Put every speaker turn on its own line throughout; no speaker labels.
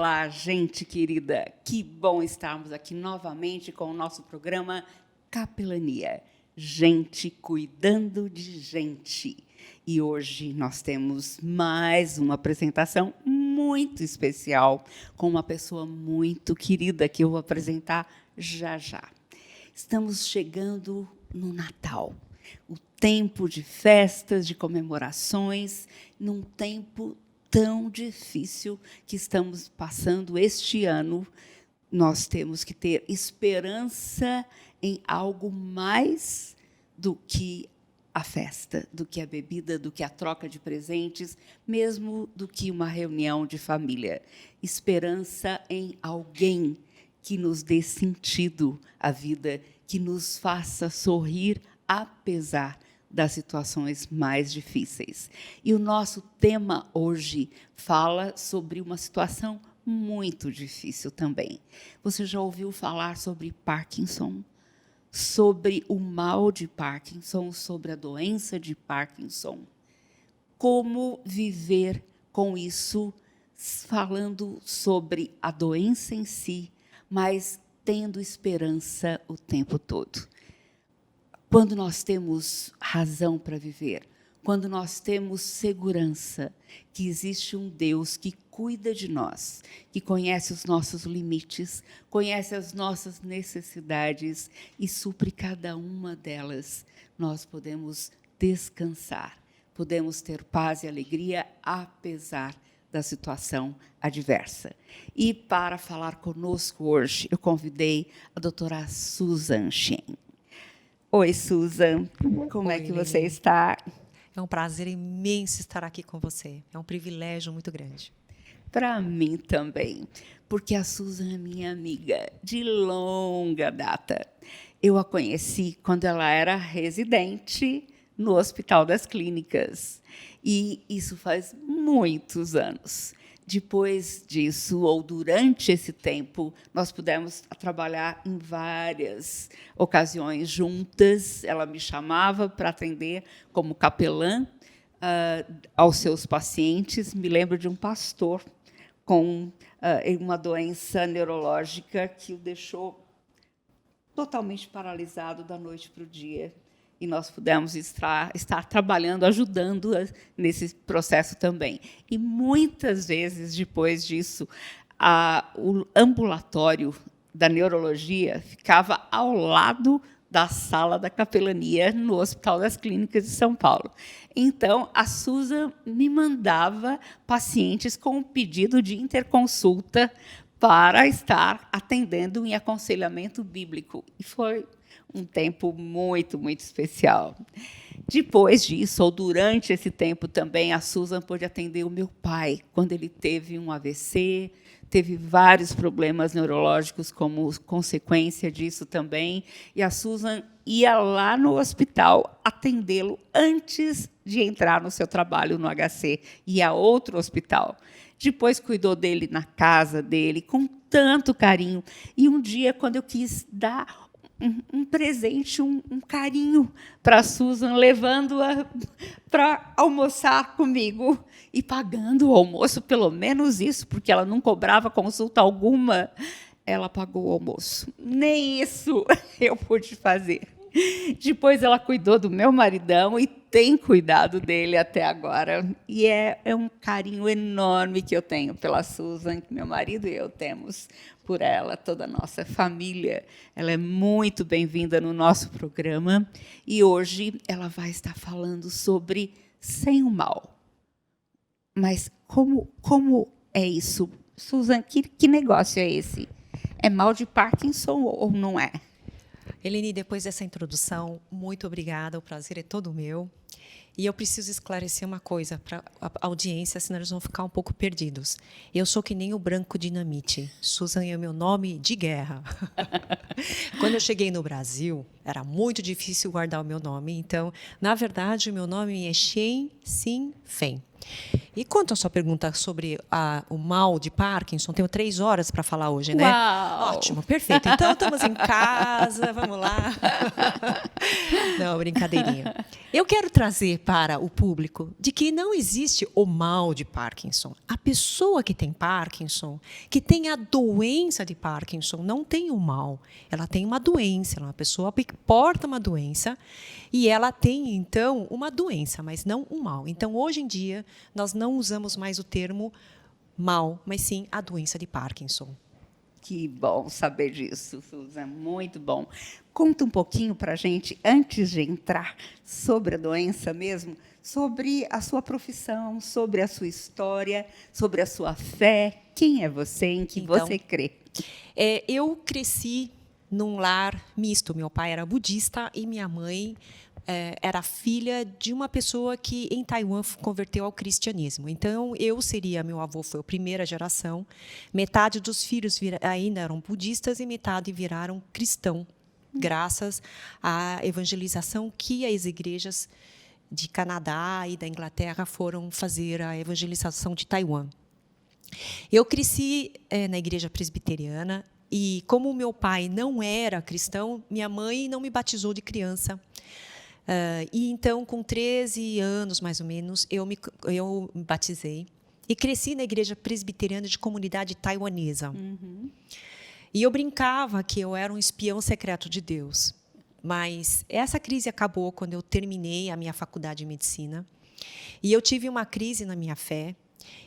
Olá, gente querida. Que bom estarmos aqui novamente com o nosso programa Capelania. Gente cuidando de gente. E hoje nós temos mais uma apresentação muito especial com uma pessoa muito querida que eu vou apresentar já já. Estamos chegando no Natal, o tempo de festas, de comemorações, num tempo tão difícil que estamos passando este ano. Nós temos que ter esperança em algo mais do que a festa, do que a bebida, do que a troca de presentes, mesmo do que uma reunião de família. Esperança em alguém que nos dê sentido à vida, que nos faça sorrir apesar das situações mais difíceis. E o nosso tema hoje fala sobre uma situação muito difícil também. Você já ouviu falar sobre Parkinson? Sobre o mal de Parkinson, sobre a doença de Parkinson? Como viver com isso, falando sobre a doença em si, mas tendo esperança o tempo todo? Quando nós temos razão para viver, quando nós temos segurança que existe um Deus que cuida de nós, que conhece os nossos limites, conhece as nossas necessidades e supre cada uma delas, nós podemos descansar, podemos ter paz e alegria apesar da situação adversa. E para falar conosco hoje, eu convidei a doutora Susan Shen. Oi, Susan. Como é que você está?
É um prazer imenso estar aqui com você. É um privilégio muito grande.
Para mim também, porque a Susan é minha amiga de longa data. Eu a conheci quando ela era residente no Hospital das Clínicas. E isso faz muitos anos. Depois disso, ou durante esse tempo, nós pudemos trabalhar em várias ocasiões juntas. Ela me chamava para atender como capelã aos seus pacientes. Me lembro de um pastor com uma doença neurológica que o deixou totalmente paralisado da noite para o dia. E nós pudemos estar trabalhando, ajudando nesse processo também. E, muitas vezes, depois disso, o ambulatório da neurologia ficava ao lado da sala da capelania no Hospital das Clínicas de São Paulo. Então, a Susan me mandava pacientes com um pedido de interconsulta para estar atendendo em aconselhamento bíblico. E foi um tempo muito, muito especial. Depois disso, ou durante esse tempo também, a Susan pôde atender o meu pai, quando ele teve um AVC, teve vários problemas neurológicos como consequência disso também, e a Susan ia lá no hospital atendê-lo antes de entrar no seu trabalho no HC, ia a outro hospital. Depois cuidou dele na casa dele, com tanto carinho. E um dia, quando eu quis dar um presente, um carinho para a Susan, levando-a para almoçar comigo e pagando o almoço, pelo menos isso, porque ela não cobrava consulta alguma, ela pagou o almoço. Nem isso eu pude fazer. Depois ela cuidou do meu maridão e tem cuidado dele até agora. E é um carinho enorme que eu tenho pela Susan, que meu marido e eu temos por ela, toda a nossa família. Ela é muito bem-vinda no nosso programa. E hoje ela vai estar falando sobre sem o mal. Mas como é isso? Susan, que negócio é esse? É mal de Parkinson ou não é?
Eleni, depois dessa introdução, muito obrigada, o prazer é todo meu. E eu preciso esclarecer uma coisa para a audiência, senão eles vão ficar um pouco perdidos. Eu sou que nem o Branco Dinamite. Susan é o meu nome de guerra. Quando eu cheguei no Brasil, era muito difícil guardar o meu nome. Então, na verdade, o meu nome é Shen Sin Fen. E quanto à sua pergunta sobre o mal de Parkinson, tenho 3 horas para falar hoje, né?
Uau!
Ótimo, perfeito. Então, estamos em casa, vamos lá. Não, brincadeirinha. Eu quero trazer para o público de que não existe o mal de Parkinson. A pessoa que tem Parkinson, que tem a doença de Parkinson, não tem o mal. Ela tem uma doença, ela é uma pessoa que porta uma doença e ela tem, então, uma doença, mas não um mal. Então, hoje em dia, nós não usamos mais o termo mal, mas sim a doença de Parkinson.
Que bom saber disso, Susan. Muito bom. Conta um pouquinho para a gente, antes de entrar sobre a doença mesmo, sobre a sua profissão, sobre a sua história, sobre a sua fé. Quem é você, em que você crê?
Eu cresci num lar misto. Meu pai era budista e minha mãe era filha de uma pessoa que, em Taiwan, converteu ao cristianismo. Então, meu avô foi a primeira geração, metade dos filhos ainda eram budistas e metade viraram cristão, graças à evangelização que as igrejas de Canadá e da Inglaterra foram fazer a evangelização de Taiwan. Eu cresci na igreja presbiteriana e, como meu pai não era cristão, minha mãe não me batizou de criança. E então, com 13 anos, mais ou menos, eu me batizei e cresci na igreja presbiteriana de comunidade taiwanesa.
Uhum.
E eu brincava que eu era um espião secreto de Deus. Mas essa crise acabou quando eu terminei a minha faculdade de medicina. E eu tive uma crise na minha fé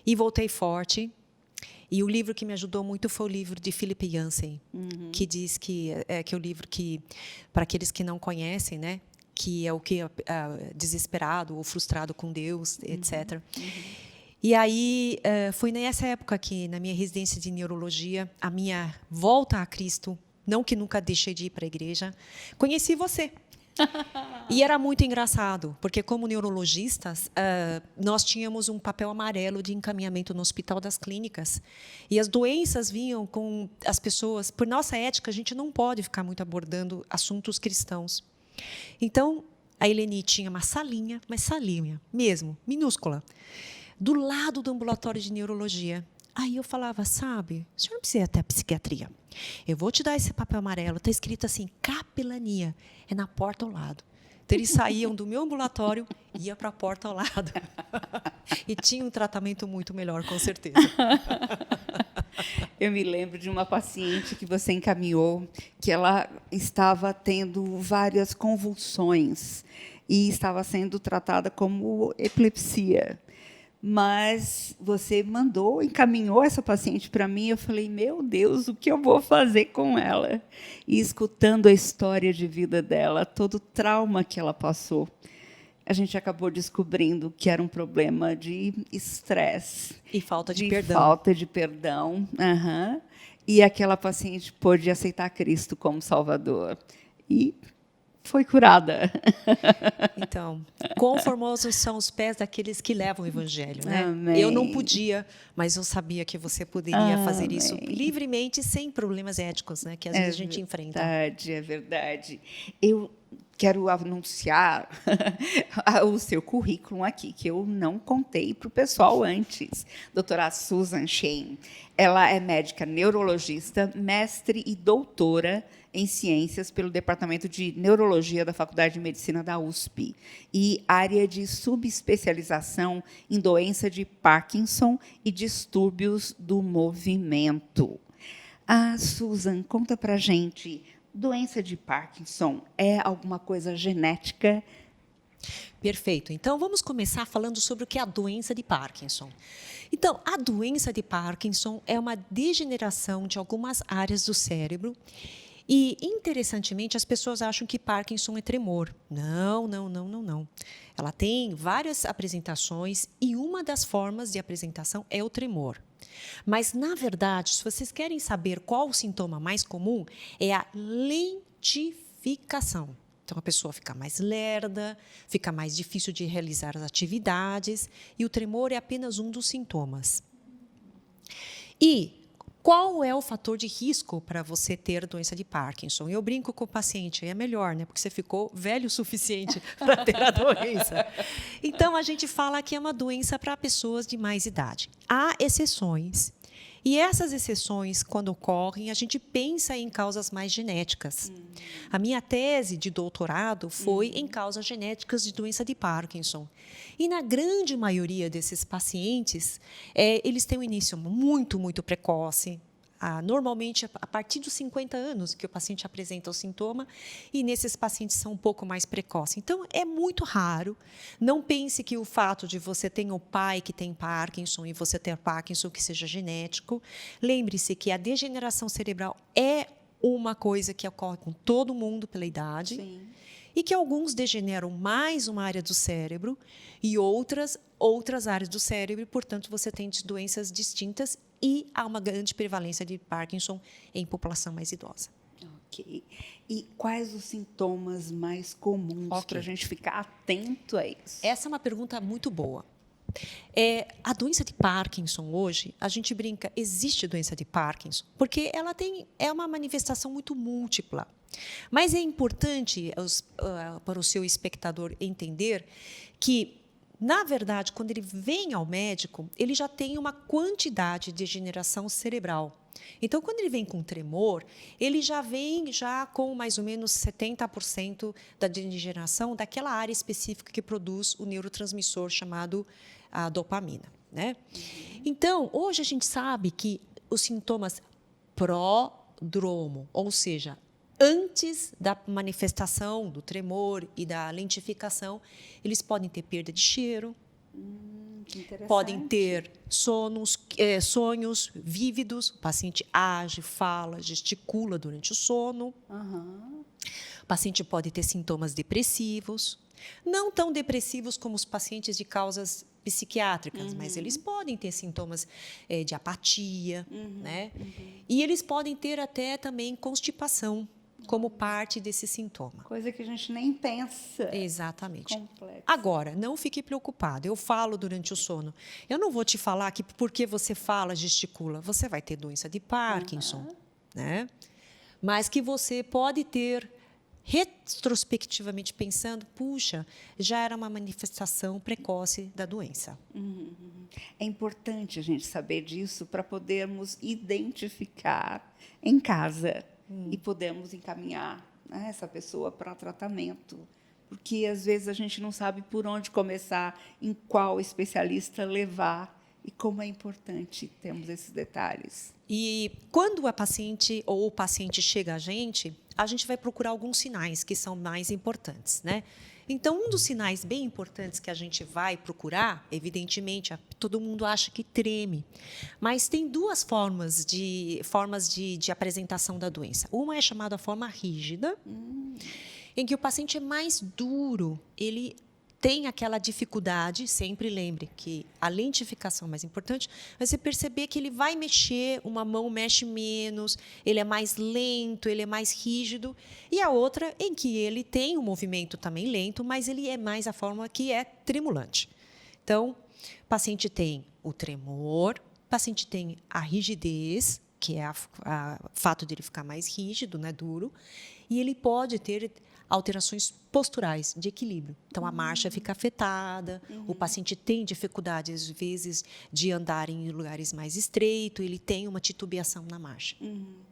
e voltei forte. E o livro que me ajudou muito foi o livro de Philip Yancey, que diz que é o livro que, para aqueles que não conhecem, né, que é o que desesperado ou frustrado com Deus, etc. E aí foi nessa época que, na minha residência de neurologia, a minha volta a Cristo, não que nunca deixei de ir para a igreja, conheci você. E era muito engraçado, porque, como neurologistas, nós tínhamos um papel amarelo de encaminhamento no Hospital das Clínicas. E as doenças vinham com as pessoas. Por nossa ética, a gente não pode ficar muito abordando assuntos cristãos. Então, a Eleni tinha uma salinha, mas salinha mesmo, minúscula, do lado do ambulatório de neurologia. Aí eu falava, sabe, o senhor não precisa ir até a psiquiatria. Eu vou te dar esse papel amarelo, está escrito assim, capelania, é na porta ao lado. Então, eles saíam do meu ambulatório e iam para a porta ao lado. E tinha um tratamento muito melhor, com certeza.
Eu me lembro de uma paciente que você encaminhou, que ela estava tendo várias convulsões e estava sendo tratada como epilepsia. Mas você encaminhou essa paciente para mim, eu falei, meu Deus, o que eu vou fazer com ela? E escutando a história de vida dela, todo o trauma que ela passou, a gente acabou descobrindo que era um problema de estresse.
E falta de perdão.
Falta de perdão. Uhum. E aquela paciente pôde aceitar Cristo como Salvador. E foi curada.
Então, quão formosos são os pés daqueles que levam o Evangelho, né?
Amém.
Eu não podia, mas eu sabia que você poderia fazer
Amém.
isso livremente, sem problemas éticos, né? Que às vezes a gente enfrenta.
É verdade. Eu quero anunciar o seu currículo aqui, que eu não contei para o pessoal antes. Doutora Susan Shen, ela é médica neurologista, mestre e doutora em ciências pelo Departamento de Neurologia da Faculdade de Medicina da USP e área de subespecialização em doença de Parkinson e distúrbios do movimento. Susan, conta para a gente, doença de Parkinson é alguma coisa genética?
Perfeito. Então, vamos começar falando sobre o que é a doença de Parkinson. Então, a doença de Parkinson é uma degeneração de algumas áreas do cérebro. E, interessantemente, as pessoas acham que Parkinson é tremor. Não. Ela tem várias apresentações e uma das formas de apresentação é o tremor. Mas, na verdade, se vocês querem saber qual o sintoma mais comum, é a lentificação. Então, a pessoa fica mais lerda, fica mais difícil de realizar as atividades, e o tremor é apenas um dos sintomas. E Qual é o fator de risco para você ter doença de Parkinson? Eu brinco com o paciente, é melhor, né? Porque você ficou velho o suficiente para ter a doença. Então, a gente fala que é uma doença para pessoas de mais idade. Há exceções. E essas exceções, quando ocorrem, a gente pensa em causas mais genéticas. A minha tese de doutorado foi em causas genéticas de doença de Parkinson. E na grande maioria desses pacientes, eles têm um início muito, muito precoce. Normalmente, a partir dos 50 anos que o paciente apresenta o sintoma, e nesses pacientes são um pouco mais precoces. Então, é muito raro. Não pense que o fato de você ter o pai que tem Parkinson e você ter Parkinson que seja genético. Lembre-se que a degeneração cerebral é uma coisa que ocorre com todo mundo pela idade.
Sim.
E que alguns degeneram mais uma área do cérebro e outras áreas do cérebro, e, portanto, você tem doenças distintas e há uma grande prevalência de Parkinson em população mais idosa.
Ok. E quais os sintomas mais comuns para a gente ficar atento a isso?
Essa é uma pergunta muito boa. A doença de Parkinson hoje, a gente brinca, existe doença de Parkinson, porque ela é uma manifestação muito múltipla. Mas é importante para o seu espectador entender que, na verdade, quando ele vem ao médico, ele já tem uma quantidade de degeneração cerebral. Então, quando ele vem com tremor, ele já vem com mais ou menos 70% da degeneração daquela área específica que produz o neurotransmissor chamado a dopamina, né? Então, hoje a gente sabe que os sintomas prodromo, ou seja, antes da manifestação do tremor e da lentificação, eles podem ter perda de cheiro, podem ter sonhos vívidos, o paciente age, fala, gesticula durante o sono. O paciente pode ter sintomas depressivos, não tão depressivos como os pacientes de causas psiquiátricas, mas eles podem ter sintomas de apatia, né? E eles podem ter até também constipação como parte desse sintoma.
Coisa que a gente nem pensa.
Exatamente.
Complexo.
Agora, não fique preocupado. Eu falo durante o sono. Eu não vou te falar que porque você fala, gesticula, você vai ter doença de Parkinson, né? Mas que você pode ter, retrospectivamente pensando, puxa, já era uma manifestação precoce da doença.
É importante a gente saber disso para podermos identificar em casa e podermos encaminhar, né, essa pessoa para tratamento. Porque, às vezes, a gente não sabe por onde começar, em qual especialista levar, e como é importante termos esses detalhes.
E quando a paciente ou o paciente chega a gente vai procurar alguns sinais que são mais importantes, né? Então, um dos sinais bem importantes que a gente vai procurar, evidentemente, todo mundo acha que treme, mas tem duas formas de apresentação da doença. Uma é chamada forma rígida, em que o paciente é mais duro, ele tem aquela dificuldade, sempre lembre que a lentificação é mais importante, mas você perceber que ele vai mexer, uma mão mexe menos, ele é mais lento, ele é mais rígido, e a outra em que ele tem um movimento também lento, mas ele é mais a forma que é tremulante. Então, o paciente tem o tremor, o paciente tem a rigidez, que é o fato de ele ficar mais rígido, né, duro, e ele pode ter alterações posturais de equilíbrio. Então, a marcha fica afetada, o paciente tem dificuldade, às vezes, de andar em lugares mais estreitos, ele tem uma titubeação na marcha.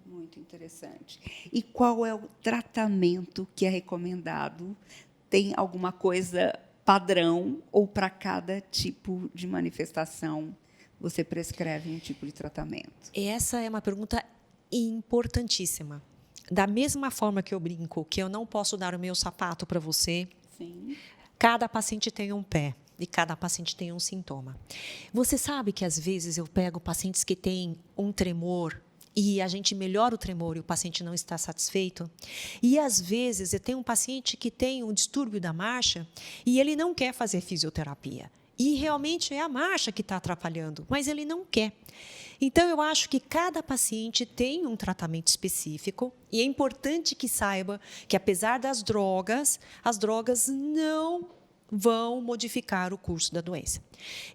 Muito interessante. E qual é o tratamento que é recomendado? Tem alguma coisa padrão ou para cada tipo de manifestação você prescreve um tipo de tratamento?
Essa é uma pergunta importantíssima. Da mesma forma que eu brinco que eu não posso dar o meu sapato para você,
Sim.
Cada paciente tem um pé e cada paciente tem um sintoma. Você sabe que, às vezes, eu pego pacientes que têm um tremor e a gente melhora o tremor e o paciente não está satisfeito? E, às vezes, eu tenho um paciente que tem um distúrbio da marcha e ele não quer fazer fisioterapia. E, realmente, é a marcha que está atrapalhando, mas ele não quer. Então, eu acho que cada paciente tem um tratamento específico e é importante que saiba que, apesar das drogas, as drogas não vão modificar o curso da doença.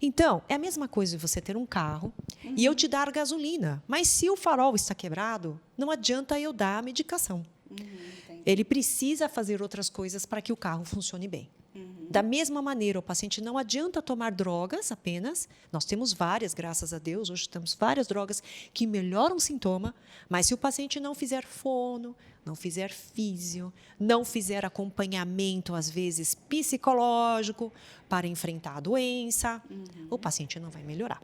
Então, é a mesma coisa de você ter um carro e eu te dar gasolina. Mas se o farol está quebrado, não adianta eu dar a medicação. Ele precisa fazer outras coisas para que o carro funcione bem. Da mesma maneira, o paciente não adianta tomar drogas apenas. Nós temos várias, graças a Deus, hoje temos várias drogas que melhoram o sintoma, mas se o paciente não fizer fono, não fizer físio, não fizer acompanhamento, às vezes, psicológico, para enfrentar a doença, o paciente não vai melhorar.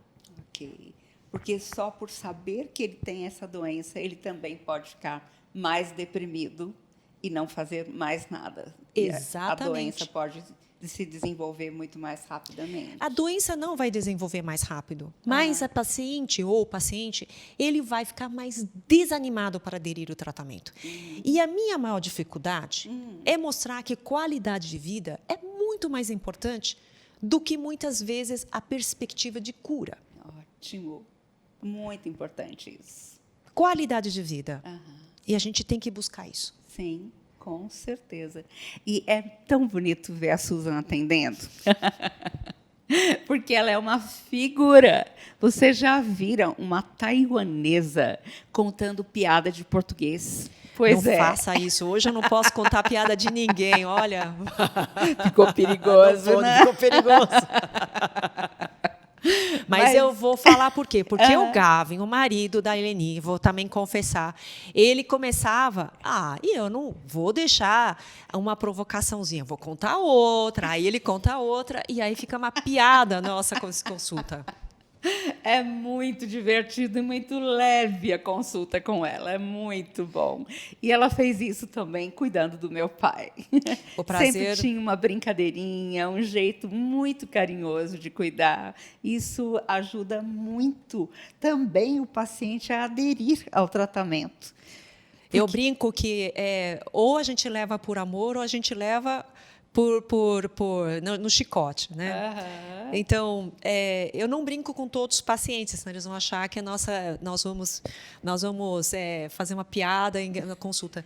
Ok. Porque só por saber que ele tem essa doença, ele também pode ficar mais deprimido e não fazer mais nada.
Exatamente.
A doença pode se desenvolver muito mais rapidamente.
A doença não vai desenvolver mais rápido, mas a paciente ou o paciente, ele vai ficar mais desanimado para aderir ao tratamento. E a minha maior dificuldade é mostrar que qualidade de vida é muito mais importante do que, muitas vezes, a perspectiva de cura.
Ótimo. Muito importante isso.
Qualidade de vida. E a gente tem que buscar isso.
Sim, com certeza. E é tão bonito ver a Susan atendendo, porque ela é uma figura. Vocês já viram uma taiwanesa contando piada de português? Pois
não faça isso. Hoje eu não posso contar piada de ninguém. Olha,
ficou perigoso, né?
Ficou perigoso. Mas eu vou falar por quê? Porque o Gavin, o marido da Eleni, vou também confessar, ele começava, e eu não vou deixar uma provocaçãozinha, vou contar outra, aí ele conta outra, e aí fica uma piada a nossa consulta.
É muito divertido e muito leve a consulta com ela, é muito bom. E ela fez isso também cuidando do meu pai.
O prazer...
Sempre tinha uma brincadeirinha, um jeito muito carinhoso de cuidar. Isso ajuda muito também o paciente a aderir ao tratamento.
Eu brinco que ou a gente leva por amor ou a gente leva no chicote, né? Então, eu não brinco com todos os pacientes, senão eles vão achar que nós vamos fazer uma piada na consulta.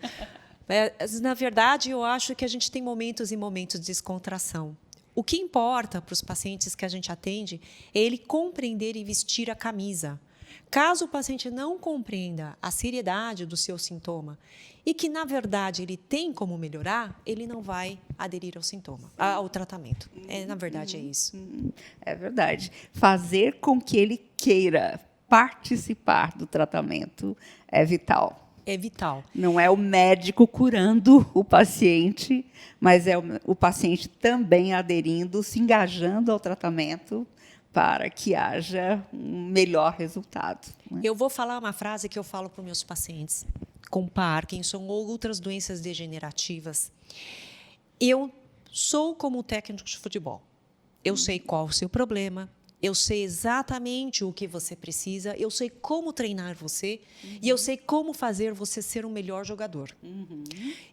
Na verdade, eu acho que a gente tem momentos e momentos de descontração. O que importa para os pacientes que a gente atende é ele compreender e vestir a camisa. Caso o paciente não compreenda a seriedade do seu sintoma e que, na verdade, ele tem como melhorar, ele não vai aderir ao sintoma, ao tratamento. Na verdade, é isso.
É verdade. Fazer com que ele queira participar do tratamento é vital.
É vital.
Não é o médico curando o paciente, mas é o paciente também aderindo, se engajando ao tratamento para que haja um melhor resultado. Né?
Eu vou falar uma frase que eu falo para os meus pacientes com Parkinson ou outras doenças degenerativas. Eu sou como técnico de futebol. Eu sei qual o seu problema, eu sei exatamente o que você precisa, eu sei como treinar você e eu sei como fazer você ser um melhor jogador.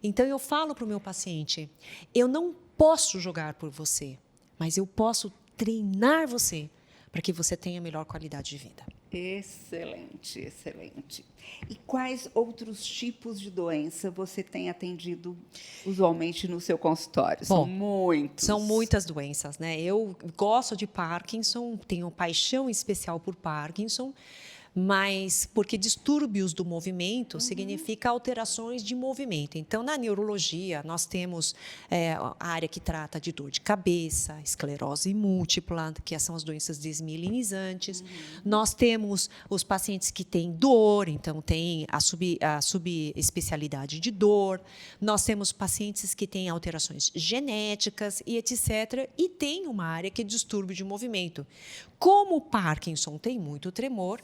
Então, eu falo para o meu paciente, eu não posso jogar por você, mas eu posso treinar você para que você tenha melhor qualidade de vida.
Excelente, excelente. E quais outros tipos de doença você tem atendido usualmente no seu consultório? São muitos.
São muitas doenças, né? Eu gosto de Parkinson, tenho paixão especial por Parkinson, mas porque distúrbios do movimento significa alterações de movimento. Então, na neurologia, nós temos a área que trata de dor de cabeça, esclerose múltipla, que são as doenças desmielinizantes. Nós temos os pacientes que têm dor, então tem a subespecialidade de dor. Nós temos pacientes que têm alterações genéticas e etc. E tem uma área que é distúrbio de movimento. Como o Parkinson tem muito tremor,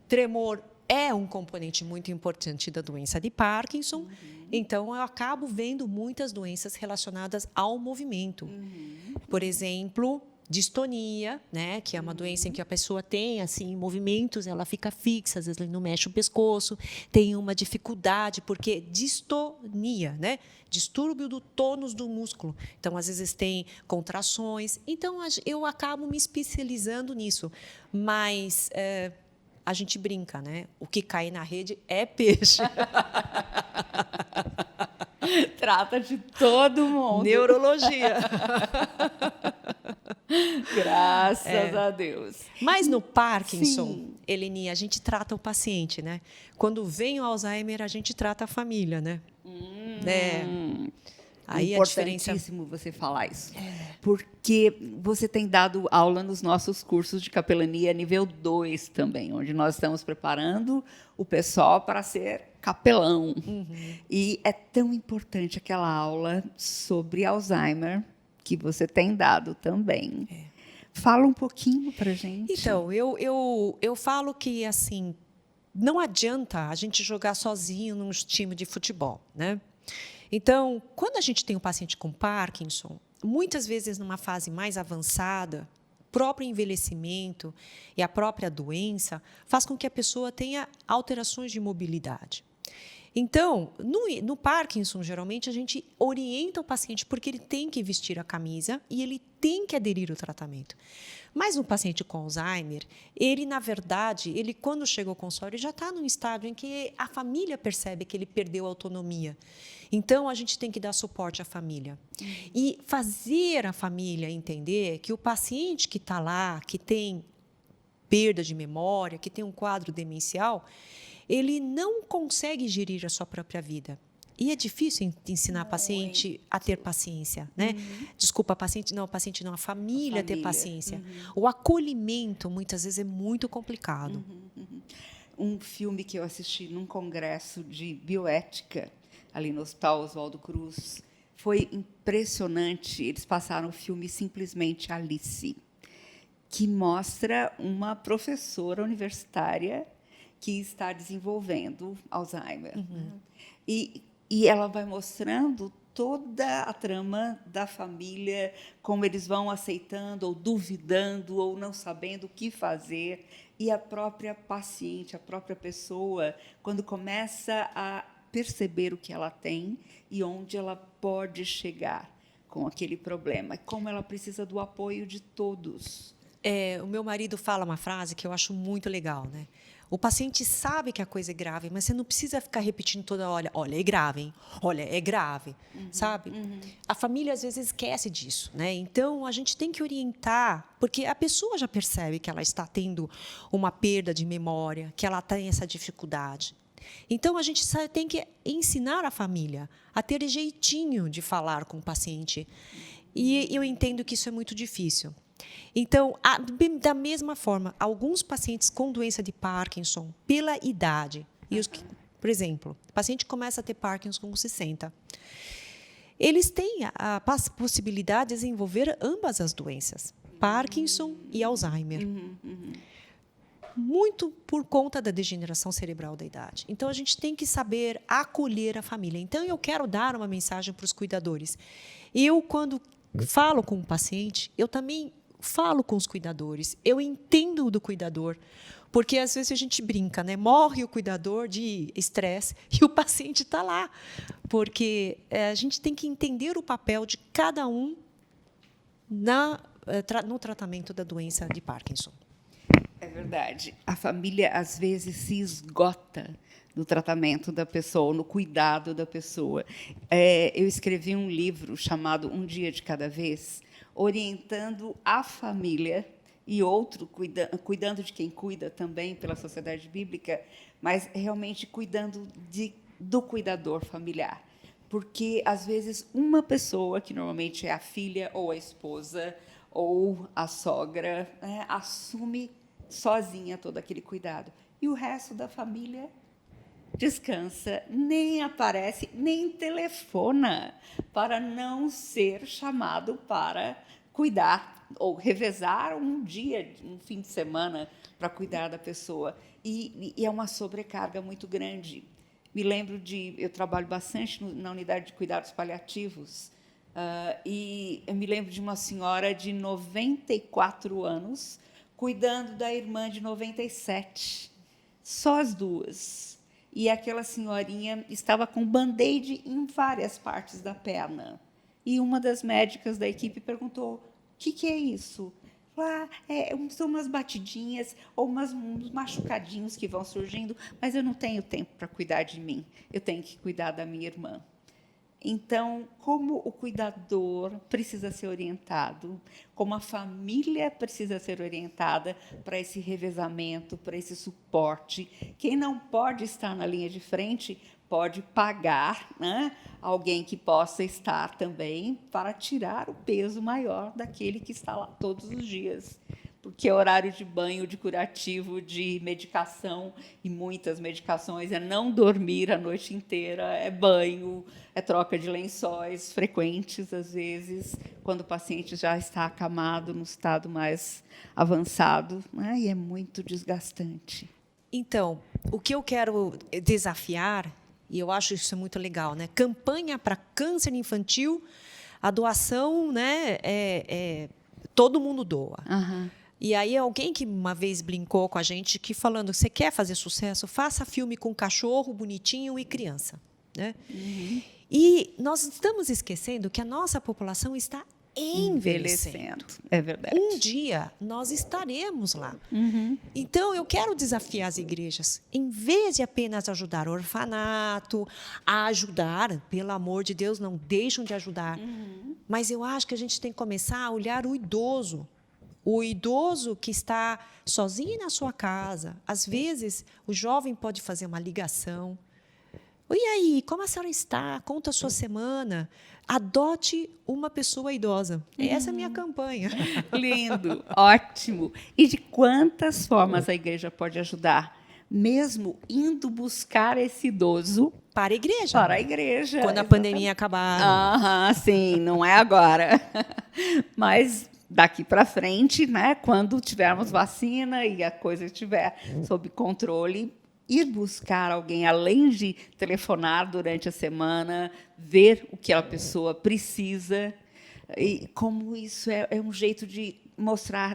tremor é um componente muito importante da doença de Parkinson, então eu acabo vendo muitas doenças relacionadas ao movimento. Por exemplo, distonia, né, que é uma doença em que a pessoa tem assim movimentos, ela fica fixa, às vezes ele não mexe o pescoço, tem uma dificuldade porque distonia, né, distúrbio do tônus do músculo. Então, às vezes tem contrações. Então, eu acabo me especializando nisso, mas a gente brinca, né? O que cai na rede é peixe.
trata de todo mundo.
Neurologia.
Graças a Deus.
Mas no Parkinson,
Sim.
Eleni, a gente trata o paciente, né? Quando vem o Alzheimer, a gente trata a família, né? Aí a diferença...
Importantíssimo você falar isso. Porque você tem dado aula nos nossos cursos de capelania nível 2 também, onde nós estamos preparando o pessoal para ser capelão. E é tão importante aquela aula sobre Alzheimer que você tem dado também. Fala um pouquinho para a gente.
Então, eu falo que, assim, não adianta a gente jogar sozinho num time de futebol, né? Então, quando a gente tem um paciente com Parkinson, muitas vezes numa fase mais avançada, o próprio envelhecimento e a própria doença faz com que a pessoa tenha alterações de mobilidade. Então, no Parkinson, geralmente, a gente orienta o paciente porque ele tem que vestir a camisa e ele tem que aderir ao tratamento. Mas no paciente com Alzheimer, ele, na verdade, quando chega ao consultório, já está num estágio em que a família percebe que ele perdeu a autonomia. Então, a gente tem que dar suporte à família. E fazer a família entender que o paciente que está lá, que tem perda de memória, que tem um quadro demencial, ele não consegue gerir a sua própria vida. E é difícil ensinar a paciente a ter paciência, né? Desculpa, a família ter paciência. O acolhimento, muitas vezes, é muito complicado.
Um filme que eu assisti num congresso de bioética, ali no Hospital Oswaldo Cruz, foi impressionante. Eles passaram o filme Simplesmente Alice, que mostra uma professora universitária que está desenvolvendo Alzheimer. E ela vai mostrando toda a trama da família, como eles vão aceitando, ou duvidando, ou não sabendo o que fazer. E a própria paciente, a própria pessoa, quando começa a perceber o que ela tem e onde ela pode chegar com aquele problema, como ela precisa do apoio de todos.
O meu marido fala uma frase que eu acho muito legal, né? O paciente sabe que a coisa é grave, mas você não precisa ficar repetindo toda hora, olha, é grave, hein? Olha, é grave, sabe? A família, às vezes, esquece disso, né? Então, a gente tem que orientar, porque a pessoa já percebe que ela está tendo uma perda de memória, que ela tem essa dificuldade. Então, a gente tem que ensinar a família a ter jeitinho de falar com o paciente. E eu entendo que isso é muito difícil. Então, da mesma forma, alguns pacientes com doença de Parkinson, pela idade, por exemplo, o paciente começa a ter Parkinson com 60, eles têm a possibilidade de desenvolver ambas as doenças, Parkinson e Alzheimer. Muito por conta da degeneração cerebral da idade. Então, a gente tem que saber acolher a família. Então, eu quero dar uma mensagem para os cuidadores. Eu, quando falo com o paciente, eu também falo com os cuidadores, eu entendo do cuidador, porque às vezes a gente brinca, né? Morre o cuidador de estresse e o paciente está lá, porque a gente tem que entender o papel de cada um no tratamento da doença de Parkinson.
É verdade. A família, às vezes, se esgota no tratamento da pessoa, no cuidado da pessoa. Eu escrevi um livro chamado Um Dia de Cada Vez, orientando a família e outro cuidando de quem cuida também pela Sociedade Bíblica, mas realmente cuidando do cuidador familiar. Porque, às vezes, uma pessoa, que normalmente é a filha ou a esposa ou a sogra, assume sozinha todo aquele cuidado. E o resto da família descansa, nem aparece, nem telefona, para não ser chamado para cuidar ou revezar um dia, um fim de semana para cuidar da pessoa. E é uma sobrecarga muito grande. Me lembro eu trabalho bastante na unidade de cuidados paliativos, e eu me lembro de uma senhora de 94 anos cuidando da irmã de 97, só as duas. E aquela senhorinha estava com band-aid em várias partes da perna. E uma das médicas da equipe perguntou: o que é isso? São umas batidinhas ou uns machucadinhos que vão surgindo, mas eu não tenho tempo para cuidar de mim. Eu tenho que cuidar da minha irmã. Então, como o cuidador precisa ser orientado, como a família precisa ser orientada para esse revezamento, para esse suporte. Quem não pode estar na linha de frente pode pagar, né, alguém que possa estar também para tirar o peso maior daquele que está lá todos os dias. Porque horário de banho, de curativo, de medicação, e muitas medicações, é não dormir a noite inteira, é banho, é troca de lençóis frequentes, às vezes, quando o paciente já está acamado, no estado mais avançado, né? E é muito desgastante.
Então, o que eu quero desafiar, e eu acho isso muito legal, né? Campanha para câncer infantil, a doação, né? Todo mundo doa.
Uhum.
E aí alguém que uma vez brincou com a gente, que falando, você quer fazer sucesso, faça filme com cachorro bonitinho e criança, né?
Uhum.
E nós estamos esquecendo que a nossa população está envelhecendo.
É verdade.
Um dia nós estaremos lá.
Uhum.
Então, eu quero desafiar as igrejas, em vez de apenas ajudar o orfanato, a ajudar, pelo amor de Deus, não deixam de ajudar.
Uhum.
Mas eu acho que a gente tem que começar a olhar o idoso. O idoso que está sozinho na sua casa. Às vezes, o jovem pode fazer uma ligação. E aí, como a senhora está? Conta a sua semana. Adote uma pessoa idosa. Essa é a minha campanha.
Lindo, ótimo. E de quantas formas a igreja pode ajudar? Mesmo indo buscar esse idoso
para a igreja.
Para a igreja.
Quando a pandemia acabar.
Aham, sim, não é agora. Mas daqui para frente, né, quando tivermos vacina e a coisa estiver sob controle, ir buscar alguém, além de telefonar durante a semana, ver o que a pessoa precisa, e como isso é um jeito de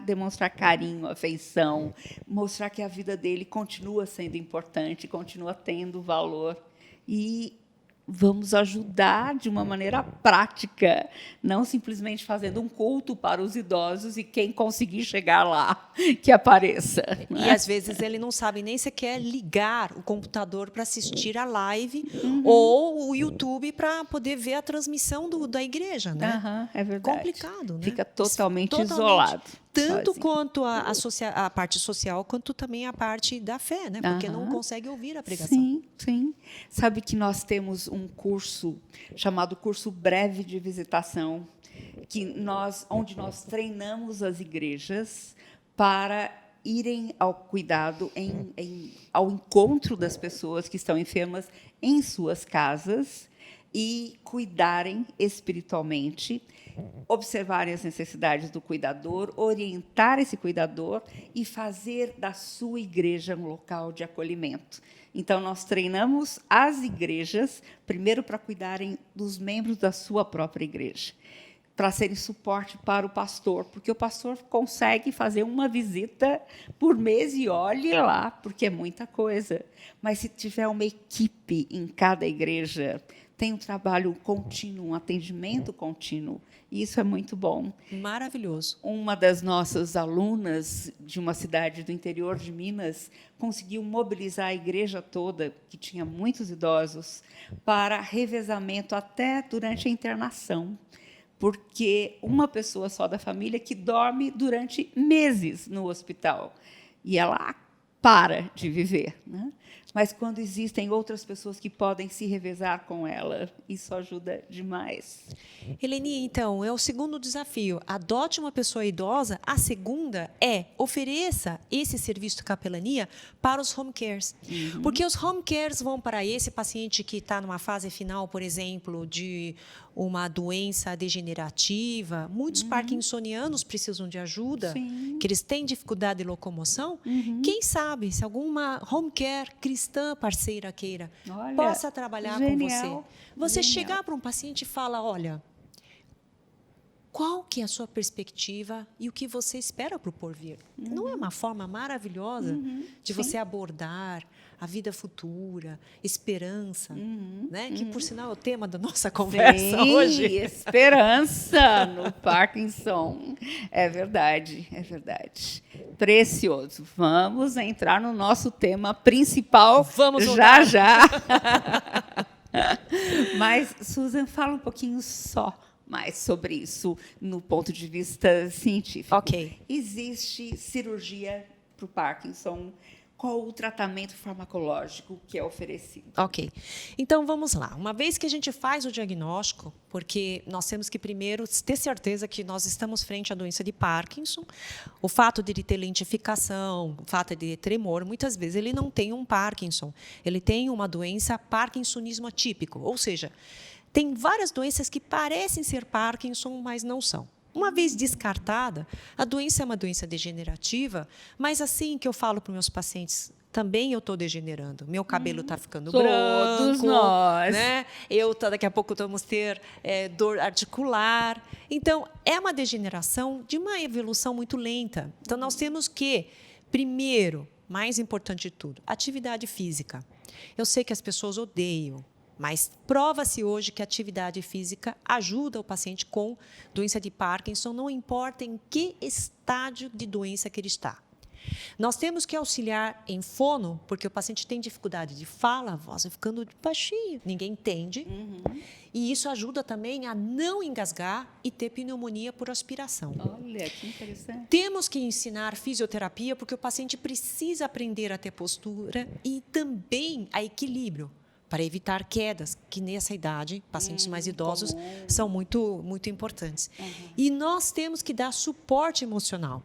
demonstrar carinho, afeição, mostrar que a vida dele continua sendo importante, continua tendo valor. E vamos ajudar de uma maneira prática, não simplesmente fazendo um culto para os idosos e quem conseguir chegar lá, que apareça.
E, às vezes, ele não sabe nem sequer ligar o computador para assistir a live ou o YouTube para poder ver a transmissão da igreja. Né?
É verdade.
Complicado. Né?
Fica totalmente isolado.
Tanto
sozinho.
Quanto a parte social, quanto também a parte da fé, né? Porque não consegue ouvir a pregação.
Sim, sim. Sabe que nós temos um curso chamado Curso Breve de Visitação, onde nós treinamos as igrejas para irem ao cuidado, ao encontro das pessoas que estão enfermas em suas casas e cuidarem espiritualmente, observarem as necessidades do cuidador, orientar esse cuidador e fazer da sua igreja um local de acolhimento. Então, nós treinamos as igrejas, primeiro, para cuidarem dos membros da sua própria igreja, para serem suporte para o pastor, porque o pastor consegue fazer uma visita por mês e olhe lá, porque é muita coisa. Mas, se tiver uma equipe em cada igreja, tem um trabalho contínuo, um atendimento contínuo. E isso é muito bom.
Maravilhoso.
Uma das nossas alunas de uma cidade do interior de Minas conseguiu mobilizar a igreja toda, que tinha muitos idosos, para revezamento até durante a internação. Porque uma pessoa só da família que dorme durante meses no hospital. E ela para de viver, né? Mas quando existem outras pessoas que podem se revezar com ela, isso ajuda demais.
Eleni, então, é o segundo desafio. Adote uma pessoa idosa. A segunda é ofereça esse serviço de capelania para os home cares. Porque os home cares vão para esse paciente que está numa fase final, por exemplo, de uma doença degenerativa. Muitos parkinsonianos precisam de ajuda, que eles têm dificuldade de locomoção. Quem sabe, se alguma home care cristã parceira queira, possa trabalhar com você. Você chegar para um paciente e falar, olha, qual que é a sua perspectiva e o que você espera para o porvir? Não é uma forma maravilhosa de você abordar a vida futura, esperança, né? Que, por sinal, é o tema da nossa conversa hoje.
Esperança no Parkinson. É verdade, é verdade. Precioso. Vamos entrar no nosso tema principal.
Vamos
já. Mas, Susan, fala um pouquinho só mais sobre isso no ponto de vista científico.
Ok.
Existe cirurgia para o Parkinson? Qual o tratamento farmacológico que é oferecido?
Ok. Então, vamos lá. Uma vez que a gente faz o diagnóstico, porque nós temos que primeiro ter certeza que nós estamos frente à doença de Parkinson, o fato de ele ter lentificação, o fato de ele ter tremor, muitas vezes ele não tem um Parkinson, ele tem uma doença parkinsonismo atípico, ou seja, tem várias doenças que parecem ser Parkinson, mas não são. Uma vez descartada, a doença é uma doença degenerativa, mas assim que eu falo para os meus pacientes, também eu estou degenerando. Meu cabelo está ficando branco.
Todos nós.
Né? Daqui a pouco vamos ter dor articular. Então, é uma degeneração de uma evolução muito lenta. Então, nós temos que, primeiro, mais importante de tudo, atividade física. Eu sei que as pessoas odeiam, mas prova-se hoje que a atividade física ajuda o paciente com doença de Parkinson, não importa em que estágio de doença que ele está. Nós temos que auxiliar em fono, porque o paciente tem dificuldade de fala, a voz vai ficando baixinha, ninguém entende. E isso ajuda também a não engasgar e ter pneumonia por aspiração.
Olha, que interessante.
Temos que ensinar fisioterapia, porque o paciente precisa aprender a ter postura e também a equilíbrio, para evitar quedas, que nessa idade, pacientes mais idosos, são muito, muito importantes. E nós temos que dar suporte emocional.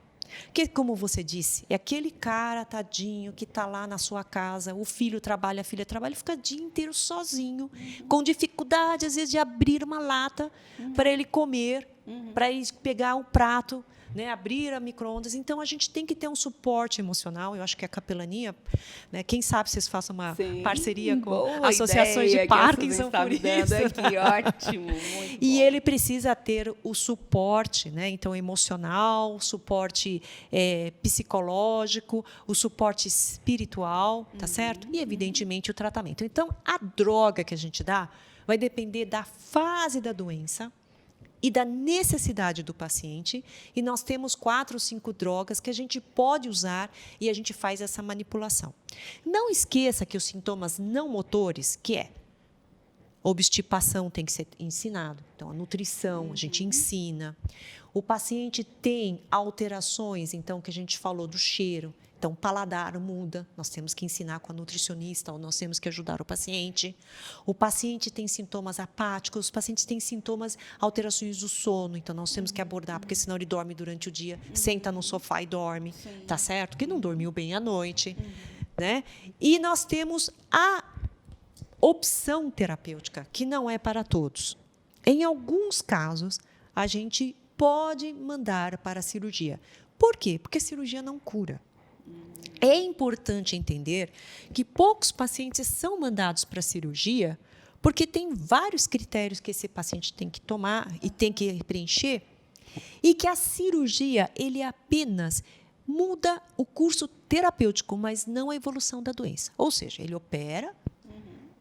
Porque, como você disse, é aquele cara, tadinho, que está lá na sua casa, o filho trabalha, a filha trabalha, ele fica o dia inteiro sozinho, com dificuldade, às vezes, de abrir uma lata para ele comer, para ele pegar um prato, né, abrir a micro-ondas. Então, a gente tem que ter um suporte emocional. Eu acho que a capelania, né, quem sabe vocês façam uma parceria com associações de Parkinson por isso.
Aqui, ótimo, muito
e
bom.
ele precisa ter o suporte, né, então, emocional, suporte psicológico, o suporte espiritual, tá certo? E, evidentemente, o tratamento. Então, a droga que a gente dá vai depender da fase da doença e da necessidade do paciente, e nós temos 4 ou 5 drogas que a gente pode usar e a gente faz essa manipulação. Não esqueça que os sintomas não motores, que é obstipação, tem que ser ensinado. Então, a nutrição, a gente ensina. O paciente tem alterações, então, que a gente falou do cheiro. Então, o paladar muda, nós temos que ensinar com a nutricionista, ou nós temos que ajudar o paciente. O paciente tem sintomas apáticos, os pacientes têm sintomas, alterações do sono, então nós temos que abordar, porque senão ele dorme durante o dia, senta no sofá e dorme, tá certo? Porque não dormiu bem à noite. Né? E nós temos a opção terapêutica, que não é para todos. Em alguns casos, a gente pode mandar para a cirurgia. Por quê? Porque a cirurgia não cura. É importante entender que poucos pacientes são mandados para a cirurgia porque tem vários critérios que esse paciente tem que tomar e tem que preencher, e que a cirurgia ele apenas muda o curso terapêutico, mas não a evolução da doença. Ou seja, ele opera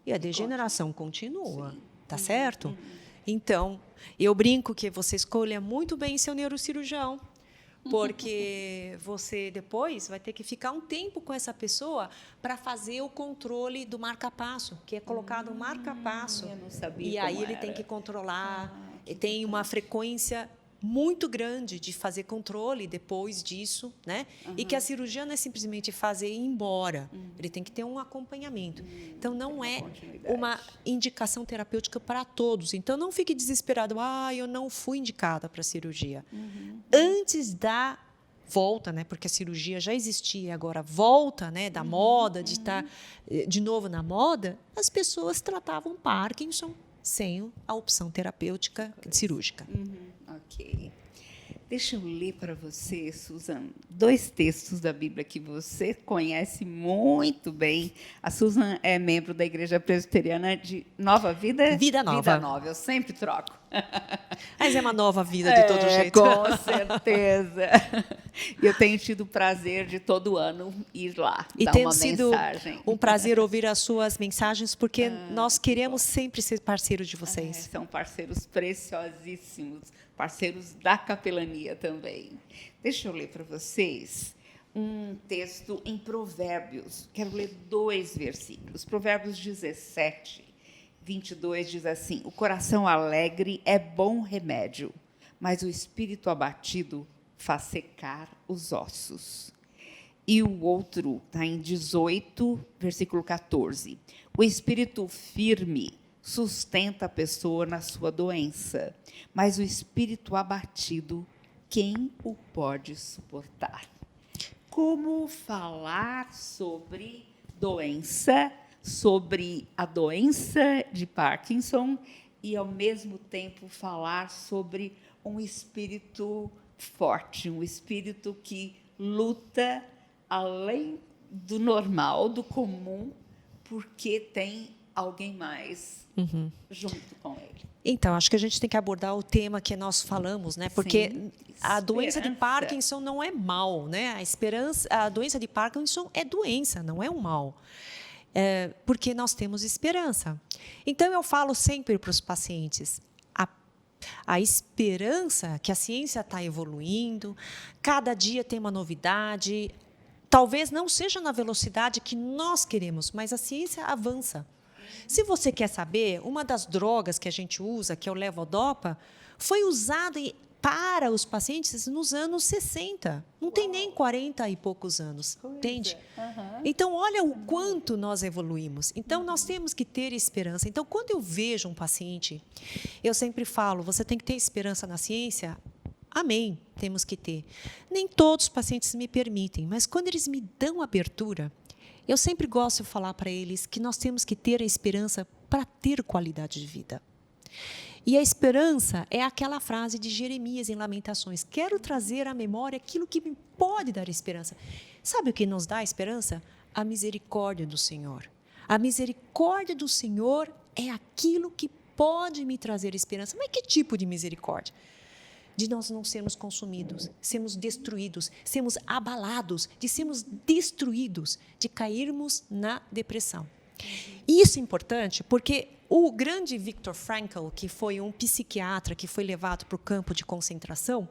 e a degeneração continua, tá certo? Então, eu brinco que você escolha muito bem seu neurocirurgião, porque você depois vai ter que ficar um tempo com essa pessoa para fazer o controle do marca-passo, que é colocado um marca-passo.
Eu não sabia
e aí
como
ele
era.
tem que controlar, e tem uma frequência muito grande de fazer controle depois disso, né? E que a cirurgia não é simplesmente fazer e ir embora. Ele tem que ter um acompanhamento. Então, não é uma indicação terapêutica para todos. Então, não fique desesperado. Eu não fui indicada para a cirurgia. Antes da volta, né? Porque a cirurgia já existia, agora volta, né? Da moda, de estar de novo na moda, as pessoas tratavam Parkinson sem a opção terapêutica cirúrgica.
Ok. Deixa eu ler para você, Susan, 2 textos da Bíblia que você conhece muito bem. A Susan é membro da Igreja Presbiteriana de Nova Vida?
Vida Nova.
Vida Nova, eu sempre troco.
Mas é uma nova vida de todo jeito.
Com certeza. E eu tenho tido o prazer de todo ano ir lá,
e
dar
tem
uma
sido
mensagem.
um prazer ouvir as suas mensagens, porque nós queremos sempre ser parceiros de vocês.
São parceiros preciosíssimos, parceiros da capelania também. Deixa eu ler para vocês um texto em Provérbios. Quero ler 2 versículos. Provérbios 17, 22 diz assim: o coração alegre é bom remédio, mas o espírito abatido faz secar os ossos. E o outro está em 18, versículo 14. O espírito firme sustenta a pessoa na sua doença, mas o espírito abatido, quem o pode suportar? Como falar sobre doença, sobre a doença de Parkinson e, ao mesmo tempo, falar sobre um espírito forte, um espírito que luta além do normal, do comum, porque tem alguém mais junto com ele.
Então, acho que a gente tem que abordar o tema que nós falamos, né? Porque
Sim,
a doença de
esperança.
Parkinson não é mal, né? A doença de Parkinson é doença, não é um mal. Porque nós temos esperança. Então, eu falo sempre para os pacientes, a esperança que a ciência está evoluindo, cada dia tem uma novidade, talvez não seja na velocidade que nós queremos, mas a ciência avança. Se você quer saber, uma das drogas que a gente usa, que é o levodopa, foi usada para os pacientes nos anos 60. Não tem nem 40 e poucos anos, entende? Então, olha o quanto nós evoluímos. Então, nós temos que ter esperança. Então, quando eu vejo um paciente, eu sempre falo, você tem que ter esperança na ciência? Amém, temos que ter. Nem todos os pacientes me permitem, mas quando eles me dão abertura, eu sempre gosto de falar para eles que nós temos que ter a esperança para ter qualidade de vida. E a esperança é aquela frase de Jeremias em Lamentações: quero trazer à memória aquilo que me pode dar esperança. Sabe o que nos dá esperança? A misericórdia do Senhor. A misericórdia do Senhor é aquilo que pode me trazer esperança. Mas que tipo de misericórdia? De nós não sermos consumidos, sermos destruídos, sermos abalados, de sermos destruídos, de cairmos na depressão. Isso é importante porque o grande Viktor Frankl, que foi um psiquiatra que foi levado para o campo de concentração,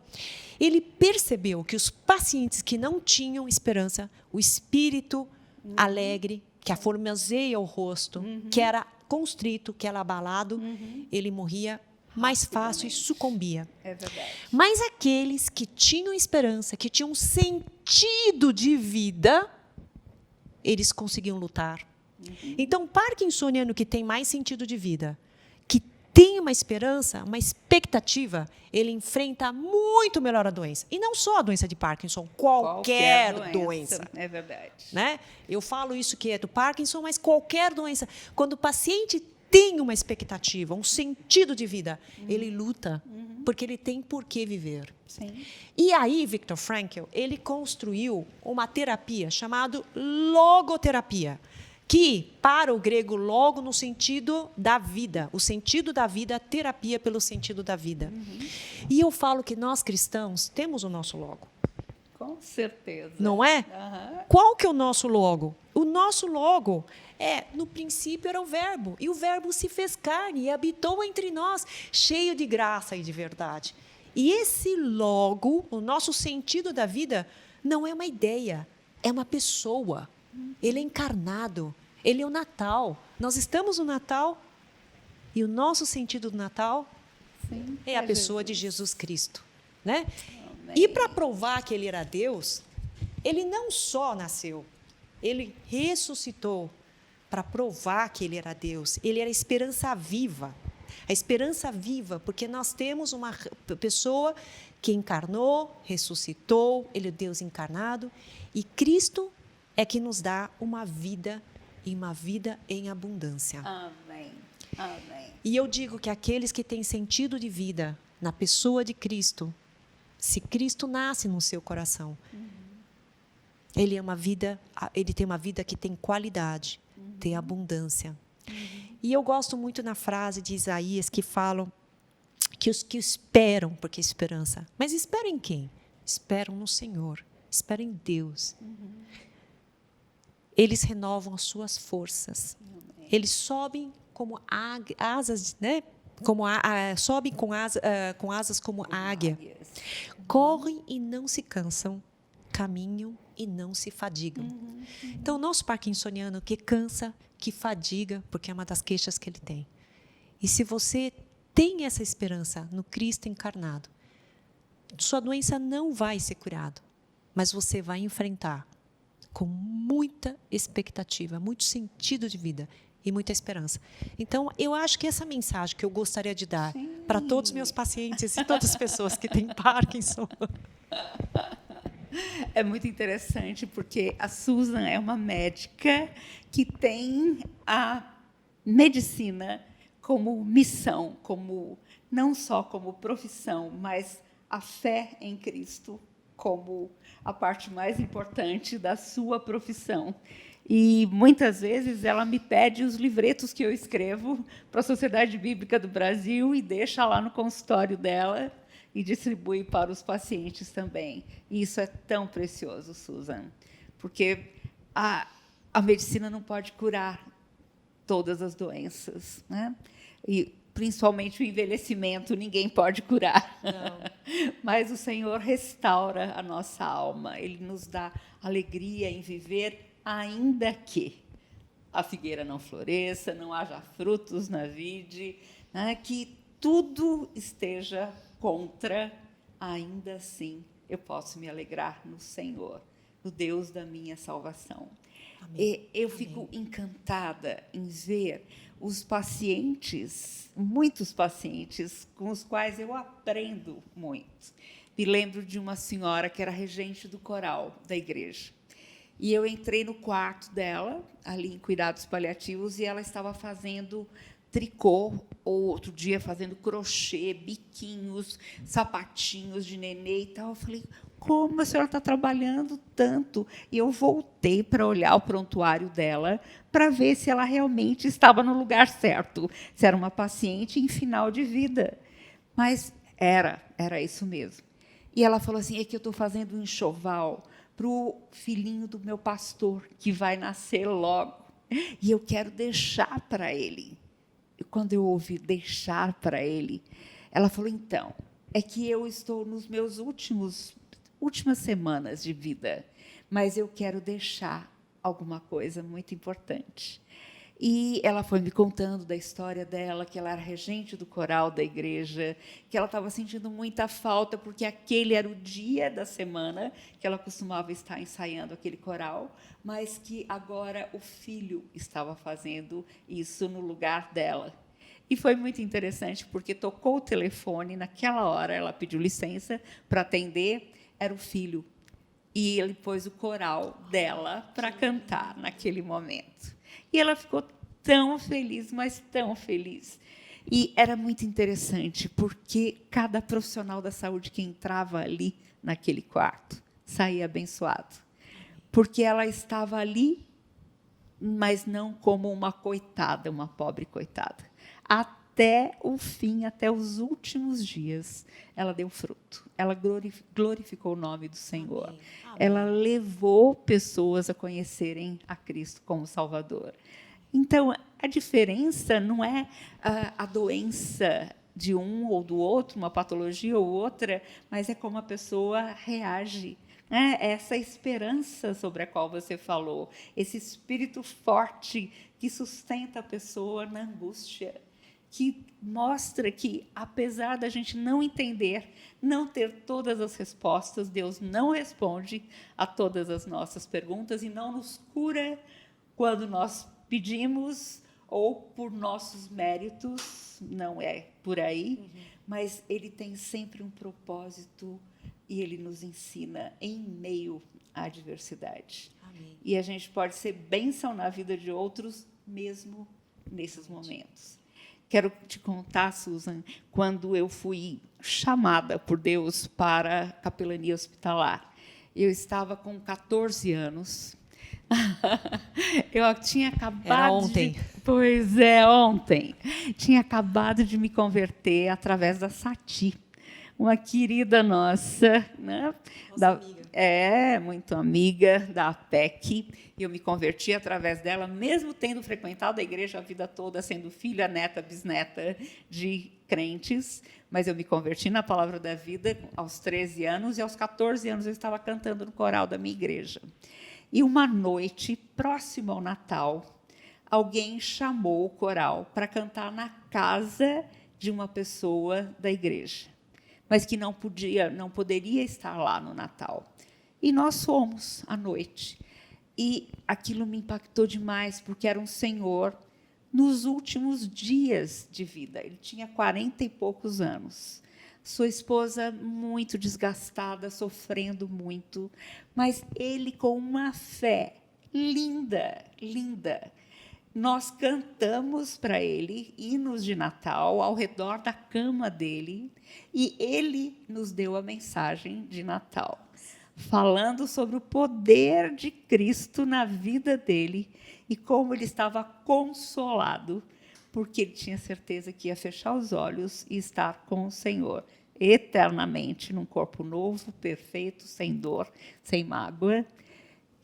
ele percebeu que os pacientes que não tinham esperança, o espírito alegre, que aformoseia o rosto, que era constrito, que era abalado, ele morria mais fácil e sucumbia.
É verdade.
Mas aqueles que tinham esperança, que tinham sentido de vida, eles conseguiam lutar. Então, o parkinsoniano que tem mais sentido de vida, que tem uma esperança, uma expectativa, ele enfrenta muito melhor a doença. E não só a doença de Parkinson, qualquer doença.
É verdade.
Né? Eu falo isso que é do Parkinson, mas qualquer doença. Quando o paciente tem uma expectativa, um sentido de vida, ele luta, porque ele tem por que viver.
Sim.
E aí, Viktor Frankl, ele construiu uma terapia chamada logoterapia, que, para o grego, logo no sentido da vida, o sentido da vida, a terapia pelo sentido da vida. E eu falo que nós, cristãos, temos o nosso logo.
Com certeza.
Não é? Qual que é o nosso logo? O nosso logo no princípio era o verbo, e o verbo se fez carne e habitou entre nós, cheio de graça e de verdade. E esse logo, o nosso sentido da vida, não é uma ideia, é uma pessoa. Ele é encarnado, ele é o Natal. Nós estamos no Natal, e o nosso sentido do Natal é a pessoa de Jesus Cristo. Né? E para provar que ele era Deus, ele não só nasceu, ele ressuscitou para provar que ele era Deus. Ele era a esperança viva. A esperança viva, porque nós temos uma pessoa que encarnou, ressuscitou, ele é Deus encarnado, e Cristo é que nos dá uma vida, e uma vida em abundância.
Amém. Amém.
E eu digo que aqueles que têm sentido de vida na pessoa de Cristo, se Cristo nasce no seu coração, ele tem uma vida que tem qualidade, tem abundância. E eu gosto muito na frase de Isaías que falam que os que esperam, porque esperança, mas esperam em quem? Esperam no Senhor, esperam em Deus. Eles renovam as suas forças. Eles sobem como asas, né? Sobem com asas como águia. Correm e não se cansam, caminham e não se fadigam. Então, o nosso parkinsoniano que cansa, que fadiga, porque é uma das queixas que ele tem. E se você tem essa esperança no Cristo encarnado, sua doença não vai ser curada, mas você vai enfrentar com muita expectativa, muito sentido de vida e muita esperança. Então, eu acho que essa mensagem que eu gostaria de dar para todos os meus pacientes e todas as pessoas que têm Parkinson.
É muito interessante, porque a Susan é uma médica que tem a medicina como missão, como não só como profissão, mas a fé em Cristo como a parte mais importante da sua profissão. E, muitas vezes, ela me pede os livretos que eu escrevo para a Sociedade Bíblica do Brasil e deixa lá no consultório dela e distribui para os pacientes também. E isso é tão precioso, Susan, porque a medicina não pode curar todas as doenças, né? E, principalmente o envelhecimento, ninguém pode curar. Não. Mas o Senhor restaura a nossa alma, Ele nos dá alegria em viver, ainda que a figueira não floresça, não haja frutos na vide, né, que tudo esteja contra, ainda assim eu posso me alegrar no Senhor, no Deus da minha salvação. Amém. E eu fico encantada em ver os pacientes, muitos pacientes, com os quais eu aprendo muito. Me lembro de uma senhora que era regente do coral da igreja. E eu entrei no quarto dela, ali em cuidados paliativos, e ela estava fazendo tricô, ou outro dia fazendo crochê, biquinhos, sapatinhos de nenê e tal. Eu falei, como a senhora está trabalhando tanto? E eu voltei para olhar o prontuário dela, para ver se ela realmente estava no lugar certo, se era uma paciente em final de vida. Mas era isso mesmo. E ela falou assim, é que eu estou fazendo um enxoval para o filhinho do meu pastor, que vai nascer logo, e eu quero deixar para ele. E quando eu ouvi deixar para ele, ela falou, então, é que eu estou nos meus últimas semanas de vida, mas eu quero deixar alguma coisa muito importante. E ela foi me contando da história dela, que ela era regente do coral da igreja, que ela estava sentindo muita falta, porque aquele era o dia da semana que ela costumava estar ensaiando aquele coral, mas que agora o filho estava fazendo isso no lugar dela. E foi muito interessante, porque tocou o telefone, naquela hora ela pediu licença para atender, era o filho. E ele pôs o coral dela para cantar naquele momento. E ela ficou tão feliz, mas tão feliz. E era muito interessante, porque cada profissional da saúde que entrava ali, naquele quarto, saía abençoado. Porque ela estava ali, mas não como uma coitada, uma pobre coitada. Até o fim, até os últimos dias, ela deu fruto. Ela glorificou o nome do Senhor. Amém. Amém. Ela levou pessoas a conhecerem a Cristo como Salvador. Então, a diferença não é a doença de um ou do outro, uma patologia ou outra, mas é como a pessoa reage. Essa esperança sobre a qual você falou, esse espírito forte que sustenta a pessoa na angústia, que mostra que, apesar da gente não entender, não ter todas as respostas, Deus não responde a todas as nossas perguntas e não nos cura quando nós pedimos ou por nossos méritos, não é por aí, mas Ele tem sempre um propósito e Ele nos ensina em meio à adversidade. Amém. E a gente pode ser bênção na vida de outros, mesmo nesses momentos. Quero te contar, Susan, quando eu fui chamada por Deus para a capelania hospitalar. Eu estava com 14 anos. Eu tinha acabado...
Era ontem.
Pois é, ontem. Tinha acabado de me converter através da Sati, uma querida nossa, né?
Amiga.
Muito amiga da APEC. Eu me converti através dela, mesmo tendo frequentado a igreja a vida toda, sendo filha, neta, bisneta de crentes, mas eu me converti na Palavra da Vida aos 13 anos, e aos 14 anos eu estava cantando no coral da minha igreja. E uma noite, próxima ao Natal, alguém chamou o coral para cantar na casa de uma pessoa da igreja, mas que não poderia estar lá no Natal. E nós fomos à noite. E aquilo me impactou demais, porque era um senhor nos últimos dias de vida. Ele tinha 40 e poucos anos. Sua esposa muito desgastada, sofrendo muito, mas ele com uma fé linda, linda. Nós cantamos para ele hinos de Natal ao redor da cama dele, e ele nos deu a mensagem de Natal, falando sobre o poder de Cristo na vida dele e como ele estava consolado, porque ele tinha certeza que ia fechar os olhos e estar com o Senhor eternamente, num corpo novo, perfeito, sem dor, sem mágoa.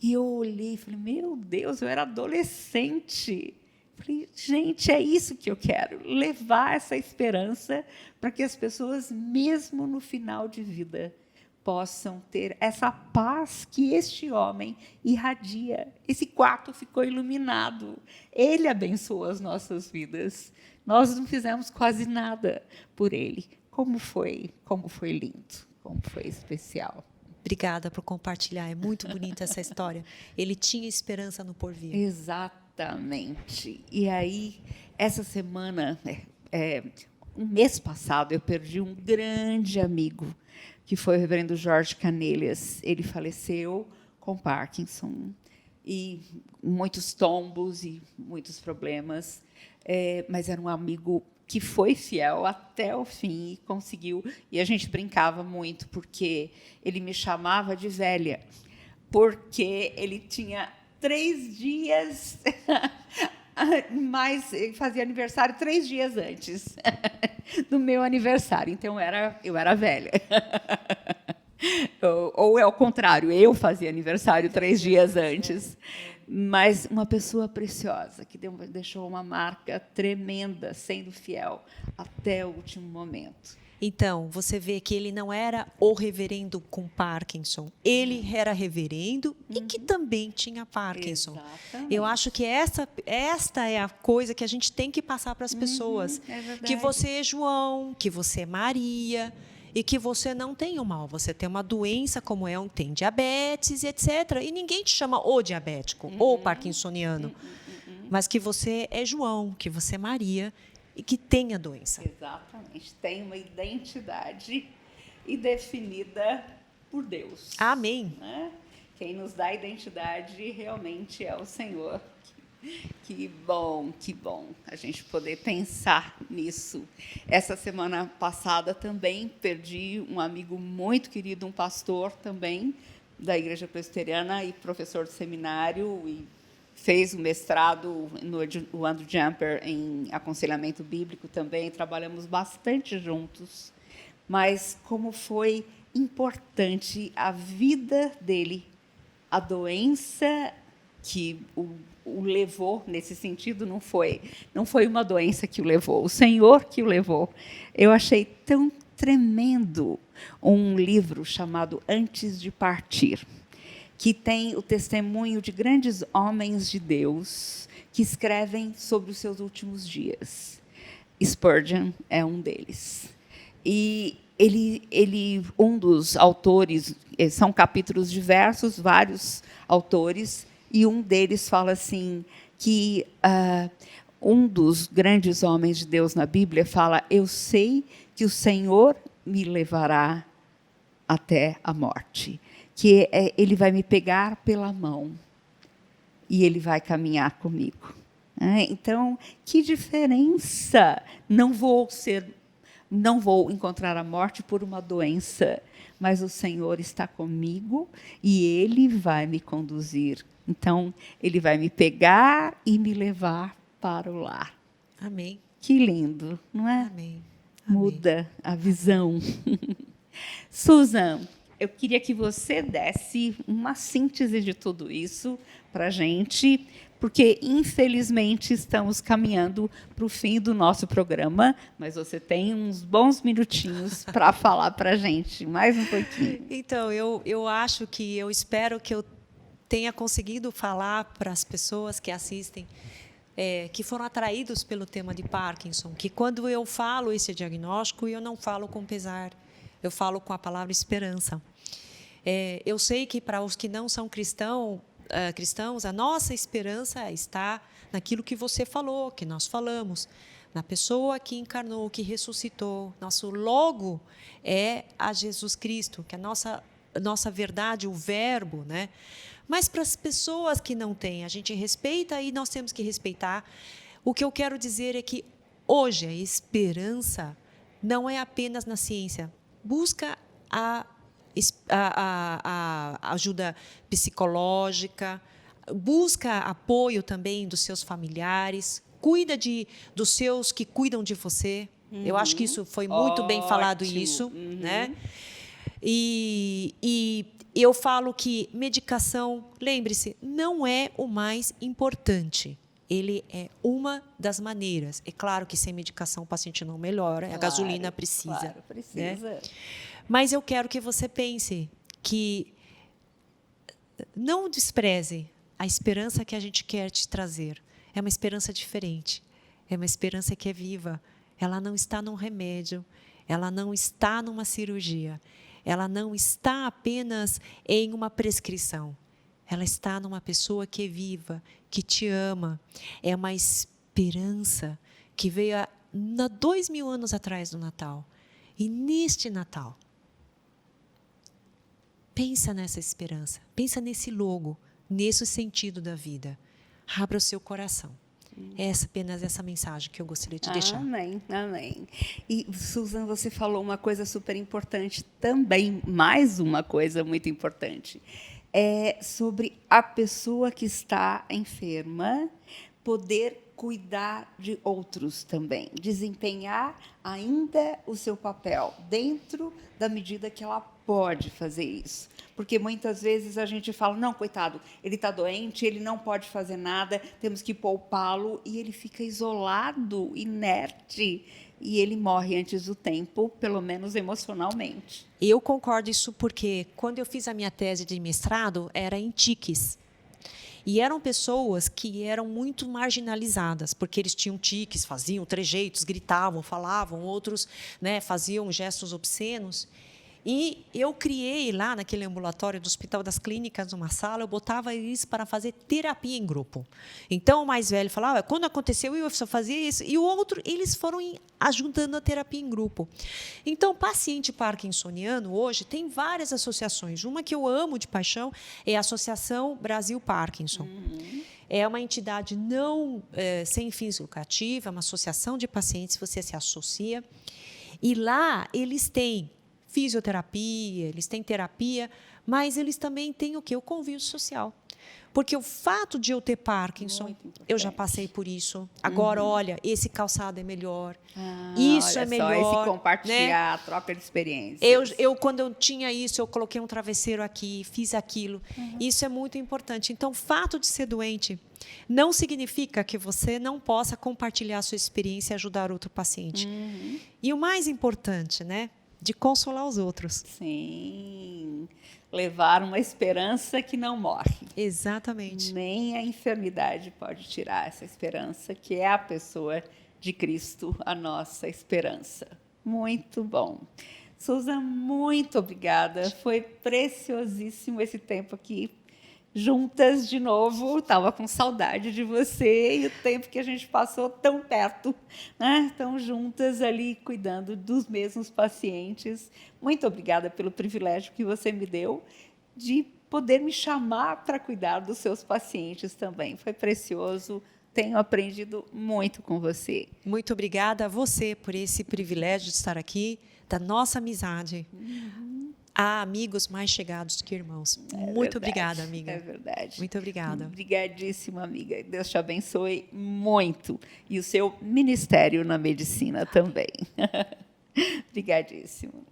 E eu olhei e falei, meu Deus, eu era adolescente. Falei, gente, é isso que eu quero, levar essa esperança para que as pessoas, mesmo no final de vida, possam ter essa paz que este homem irradia. Esse quarto ficou iluminado. Ele abençoou as nossas vidas. Nós não fizemos quase nada por ele. Como foi lindo, como foi especial.
Obrigada por compartilhar. É muito bonita essa história. Ele tinha esperança no porvir.
Exatamente. E aí, essa semana, um mês passado, eu perdi um grande amigo, que foi o reverendo Jorge Canelhas. Ele faleceu com Parkinson, e muitos tombos e muitos problemas, mas era um amigo que foi fiel até o fim e conseguiu. E a gente brincava muito, porque ele me chamava de velha, porque ele tinha 3 dias, mas ele fazia aniversário 3 dias antes do meu aniversário. Então, eu era velha. Ou é o contrário, eu fazia aniversário 3 dias antes. Mas uma pessoa preciosa, que deixou uma marca tremenda, sendo fiel até o último momento.
Então, você vê que ele não era o reverendo com Parkinson. Ele era reverendo e que também tinha Parkinson.
Exatamente.
Eu acho que esta é a coisa que a gente tem que passar para as pessoas.
É verdade.
Que você é João, que você é Maria, e que você não tem o mal. Você tem uma doença como tem diabetes, etc. E ninguém te chama o diabético, ou parkinsoniano. Mas que você é João, que você é Maria, e que tem a doença.
Exatamente. Tem uma identidade e definida por Deus.
Amém.
Né? Quem nos dá a identidade realmente é o Senhor. Que bom a gente poder pensar nisso. Essa semana passada também perdi um amigo muito querido, um pastor também da Igreja Presbiteriana e professor de seminário, e fez um mestrado no Andrew Jumper em aconselhamento bíblico também. Trabalhamos bastante juntos, mas como foi importante a vida dele, a doença que o levou nesse sentido, não foi uma doença que o levou, o Senhor que o levou. Eu achei tão tremendo um livro chamado Antes de Partir, que tem o testemunho de grandes homens de Deus que escrevem sobre os seus últimos dias. Spurgeon é um deles. E um dos autores, são capítulos diversos, vários autores, e um deles fala assim, que um dos grandes homens de Deus na Bíblia fala, eu sei que o Senhor me levará até a morte, que ele vai me pegar pela mão e ele vai caminhar comigo. Então, que diferença! Não vou encontrar a morte por uma doença, mas o Senhor está comigo e Ele vai me conduzir. Então, Ele vai me pegar e me levar para o lar.
Amém.
Que lindo, não é?
Amém.
Muda a visão. Susan, eu queria que você desse uma síntese de tudo isso para a gente, porque, infelizmente, estamos caminhando para o fim do nosso programa, mas você tem uns bons minutinhos para falar para a gente, mais um pouquinho.
Então, eu espero que eu tenha conseguido falar para as pessoas que assistem que foram atraídos pelo tema de Parkinson, que quando eu falo esse diagnóstico, eu não falo com pesar, eu falo com a palavra esperança. Eu sei que para os que não são cristãos, a nossa esperança está naquilo que você falou, que nós falamos, na pessoa que encarnou, que ressuscitou. Nosso logo é a Jesus Cristo, que é a nossa verdade, o verbo, né? Mas para as pessoas que não têm, a gente respeita e nós temos que respeitar. O que eu quero dizer é que hoje a esperança não é apenas na ciência. Busca a ajuda psicológica, busca apoio também dos seus familiares, cuida dos seus que cuidam de você. Eu acho que isso foi muito bem falado, isso, né? E eu falo que medicação, lembre-se, não é o mais importante. Ele é uma das maneiras. É claro que sem medicação o paciente não melhora, claro, a gasolina precisa.
Claro, precisa.
Né? Mas eu quero que você pense que não despreze a esperança que a gente quer te trazer. É uma esperança diferente. É uma esperança que é viva. Ela não está num remédio. Ela não está numa cirurgia. Ela não está apenas em uma prescrição. Ela está numa pessoa que é viva, que te ama. É uma esperança que veio há 2000 anos atrás do Natal. E neste Natal, pensa nessa esperança, pensa nesse logo, nesse sentido da vida. Abra o seu coração. É apenas essa mensagem que eu gostaria de deixar.
Amém, amém. E, Susan, você falou uma coisa super importante também, mais uma coisa muito importante. É sobre a pessoa que está enferma poder cuidar de outros também, desempenhar ainda o seu papel dentro da medida que ela pode fazer isso. Porque muitas vezes a gente fala, não, coitado, ele está doente, ele não pode fazer nada, temos que poupá-lo, e ele fica isolado, inerte, e ele morre antes do tempo, pelo menos emocionalmente.
Eu concordo isso porque, quando eu fiz a minha tese de mestrado, era em tiques. E eram pessoas que eram muito marginalizadas, porque eles tinham tiques, faziam trejeitos, gritavam, falavam, outros, né, faziam gestos obscenos. E eu criei lá naquele ambulatório do Hospital das Clínicas, numa sala, eu botava eles para fazer terapia em grupo. Então, o mais velho falava, quando aconteceu, eu só fazia isso. E o outro, eles foram ajudando a terapia em grupo. Então, paciente parkinsoniano, hoje, tem várias associações. Uma que eu amo de paixão é a Associação Brasil Parkinson. É uma entidade sem fins lucrativos, é uma associação de pacientes, você se associa. E lá, eles têm fisioterapia, eles têm terapia, mas eles também têm o quê? O convívio social. Porque o fato de eu ter Parkinson, eu já passei por isso. Agora, olha, esse calçado é melhor, isso é melhor.
Esse compartilhar, né? Troca de experiência.
Quando eu tinha isso, eu coloquei um travesseiro aqui, fiz aquilo. Isso é muito importante. Então, o fato de ser doente não significa que você não possa compartilhar a sua experiência e ajudar outro paciente. E o mais importante, né? De consolar os outros.
Sim, levar uma esperança que não morre.
Exatamente.
Nem a enfermidade pode tirar essa esperança, que é a pessoa de Cristo, a nossa esperança. Muito bom. Susan, muito obrigada. Foi preciosíssimo esse tempo aqui juntas de novo. Estava com saudade de você e o tempo que a gente passou tão perto, né? Tão juntas ali, cuidando dos mesmos pacientes. Muito obrigada pelo privilégio que você me deu de poder me chamar para cuidar dos seus pacientes também. Foi precioso. Tenho aprendido muito com você.
Muito obrigada a você por esse privilégio de estar aqui, da nossa amizade. Há amigos mais chegados que irmãos. Muito obrigada, amiga.
É verdade.
Muito obrigada.
Obrigadíssima, amiga. Deus te abençoe muito. E o seu ministério na medicina também. Obrigadíssimo.